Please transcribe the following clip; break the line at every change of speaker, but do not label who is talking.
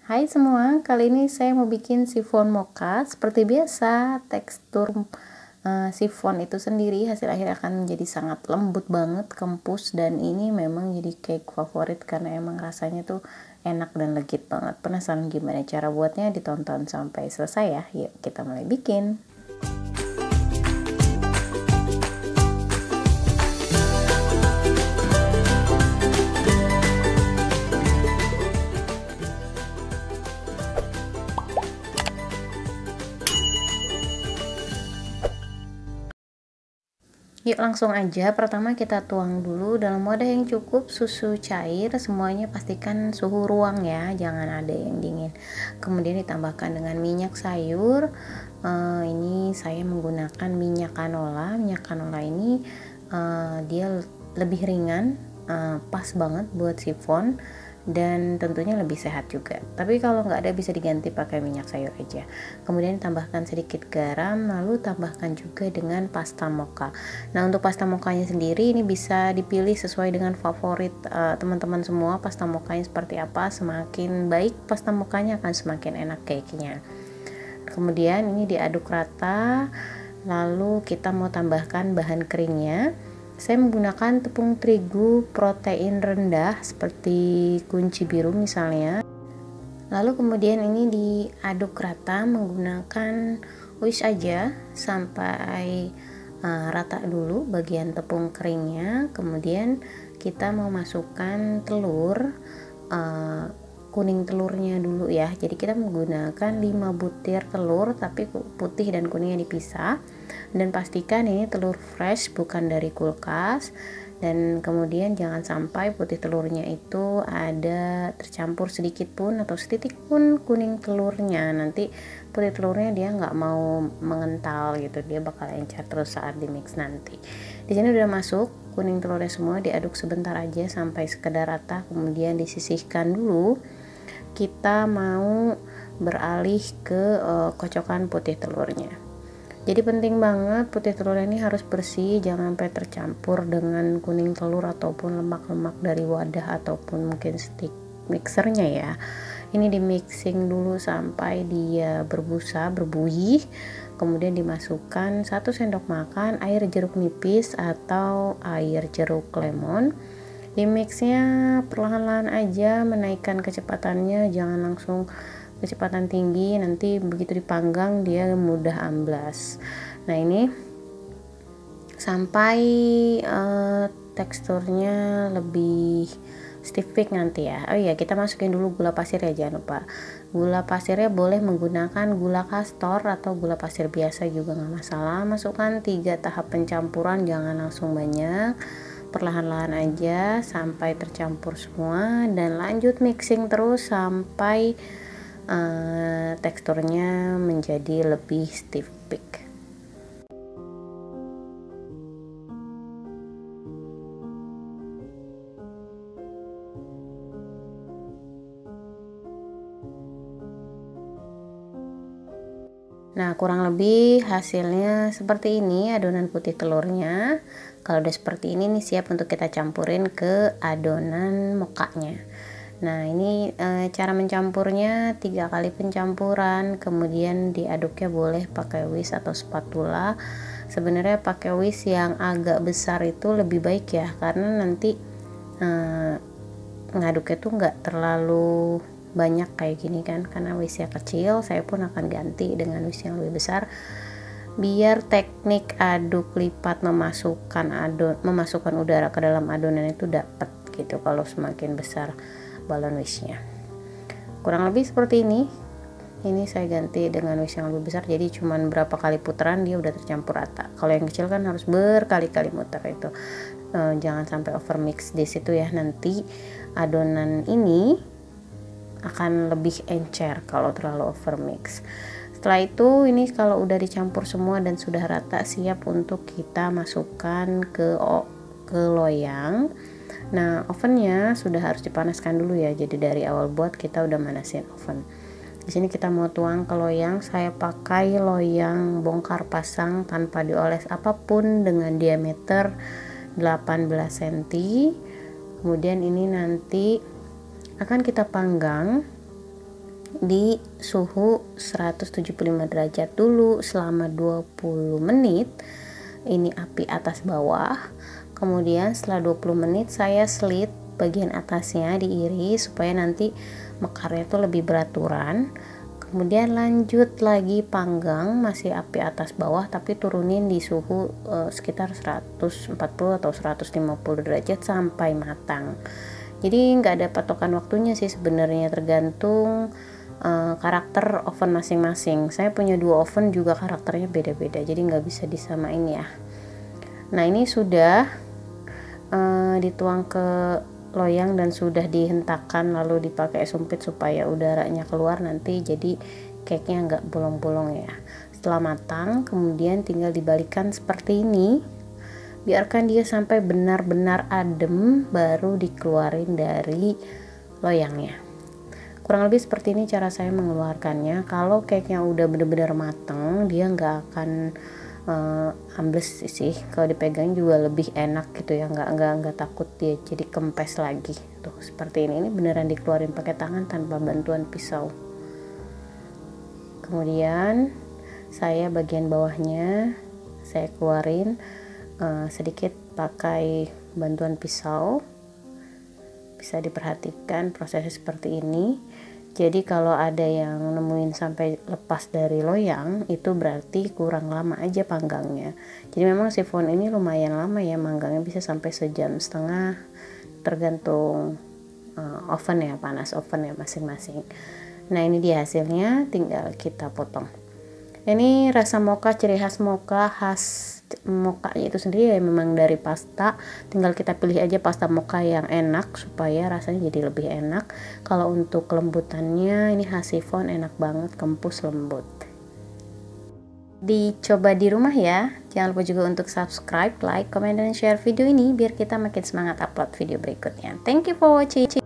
Hai semua, kali ini saya mau bikin sifon mocha. Seperti biasa, tekstur sifon itu sendiri hasil akhir akan menjadi sangat lembut banget, kempus, dan ini memang jadi cake favorit karena emang rasanya tuh enak dan legit banget. Penasaran gimana cara buatnya? Ditonton sampai selesai ya. Yuk kita mulai bikin. Yuk langsung aja, pertama kita tuang dulu dalam wadah yang cukup susu cair, semuanya pastikan suhu ruang ya, jangan ada yang dingin. Kemudian ditambahkan dengan minyak sayur. Ini saya menggunakan minyak canola. Minyak canola ini dia lebih ringan, pas banget buat sifon, dan tentunya lebih sehat juga. Tapi kalau nggak ada bisa diganti pakai minyak sayur aja. Kemudian tambahkan sedikit garam, lalu tambahkan juga dengan pasta mocha. Nah, untuk pasta mochanya sendiri ini bisa dipilih sesuai dengan favorit teman-teman semua. Pasta mochanya seperti apa, semakin baik pasta mochanya akan semakin enak cake-nya. Kemudian ini diaduk rata, lalu kita mau tambahkan bahan keringnya. Saya menggunakan tepung terigu protein rendah seperti kunci biru misalnya. Lalu kemudian ini diaduk rata menggunakan whisk aja sampai rata dulu bagian tepung keringnya. Kemudian kita mau masukkan telur, kuning telurnya dulu ya. Jadi kita menggunakan 5 butir telur tapi putih dan kuningnya dipisah, dan pastikan ini telur fresh bukan dari kulkas. Dan kemudian jangan sampai putih telurnya itu ada tercampur sedikit pun atau setitik pun kuning telurnya, nanti putih telurnya dia nggak mau mengental gitu, dia bakal encer terus saat di mix nanti. Di sini udah masuk kuning telurnya semua, diaduk sebentar aja sampai sekedar rata, kemudian disisihkan dulu. Kita mau beralih ke kocokan putih telurnya. Jadi penting banget putih telur ini harus bersih, jangan sampai tercampur dengan kuning telur ataupun lemak-lemak dari wadah ataupun mungkin stick mixernya ya. Ini di mixing dulu sampai dia berbusa, berbuih. Kemudian dimasukkan 1 sendok makan air jeruk nipis atau air jeruk lemon. Di mixnya perlahan-lahan aja, menaikkan kecepatannya, jangan langsung kecepatan tinggi, nanti begitu dipanggang dia mudah amblas. Nah ini sampai teksturnya lebih stiff nanti ya. Oh iya, kita masukin dulu gula pasir ya, jangan lupa. Gula pasirnya boleh menggunakan gula kastor atau gula pasir biasa juga nggak masalah. Masukkan 3 tahap pencampuran, jangan langsung banyak, perlahan-lahan aja sampai tercampur semua, dan lanjut mixing terus sampai teksturnya menjadi lebih stiff peak. Nah, kurang lebih hasilnya seperti ini adonan putih telurnya. Kalau udah seperti ini nih, siap untuk kita campurin ke adonan mochanya. Nah, ini cara mencampurnya 3 kali pencampuran, kemudian diaduknya boleh pakai whisk atau spatula. Sebenarnya pakai whisk yang agak besar itu lebih baik ya, karena nanti ngaduknya tuh nggak terlalu banyak kayak gini kan, karena whisknya kecil. Saya pun akan ganti dengan whisk yang lebih besar biar teknik aduk lipat memasukkan udara ke dalam adonan itu dapat gitu kalau semakin besar balon whisknya. Kurang lebih seperti ini. Ini saya ganti dengan whisk yang lebih besar, jadi cuman berapa kali putaran dia udah tercampur rata. Kalau yang kecil kan harus berkali-kali muter itu. Jangan sampai over mix di situ ya, nanti adonan ini akan lebih encer kalau terlalu over mix. Setelah itu ini kalau udah dicampur semua dan sudah rata, siap untuk kita masukkan ke loyang. Nah, ovennya sudah harus dipanaskan dulu ya. Jadi dari awal buat kita udah manasin oven. Di sini kita mau tuang ke loyang. Saya pakai loyang bongkar pasang tanpa dioles apapun dengan diameter 18 cm. Kemudian ini nanti akan kita panggang di suhu 175 derajat dulu selama 20 menit. Ini api atas bawah. Kemudian setelah 20 menit saya slit bagian atasnya, diiris supaya nanti mekarnya tuh lebih beraturan. Kemudian lanjut lagi panggang, masih api atas bawah tapi turunin di suhu sekitar 140 atau 150 derajat sampai matang. Jadi nggak ada patokan waktunya sih sebenarnya, tergantung karakter oven masing-masing. Saya punya 2 oven juga karakternya beda-beda, jadi nggak bisa disamain ya. Nah ini sudah dituang ke loyang dan sudah dihentakkan lalu dipakai sumpit supaya udaranya keluar, nanti jadi cake nya nggak bolong-bolong ya. Setelah matang kemudian tinggal dibalikan seperti ini, biarkan dia sampai benar-benar adem baru dikeluarin dari loyangnya. Kurang lebih seperti ini cara saya mengeluarkannya. Kalau cake nya udah benar-benar matang dia nggak akan ambles sih, kalau dipegang juga lebih enak gitu ya, nggak takut dia jadi kempes lagi tuh seperti ini beneran dikeluarin pakai tangan tanpa bantuan pisau. Kemudian saya bagian bawahnya saya keluarin sedikit pakai bantuan pisau. Bisa diperhatikan prosesnya seperti ini. Jadi kalau ada yang nemuin sampai lepas dari loyang, itu berarti kurang lama aja panggangnya. Jadi memang sifon ini lumayan lama ya, manggangnya bisa sampai 1,5 jam, tergantung oven ya, panas oven ya masing-masing. Nah ini dia hasilnya, tinggal kita potong. Ini rasa mocha, ciri khas mochanya itu sendiri ya memang dari pasta, tinggal kita pilih aja pasta mocha yang enak supaya rasanya jadi lebih enak. Kalau untuk kelembutannya ini khas chiffon, enak banget, kempus lembut. Dicoba di rumah ya. Jangan lupa juga untuk subscribe, like, comment, dan share video ini biar kita makin semangat upload video berikutnya. Thank you for watching.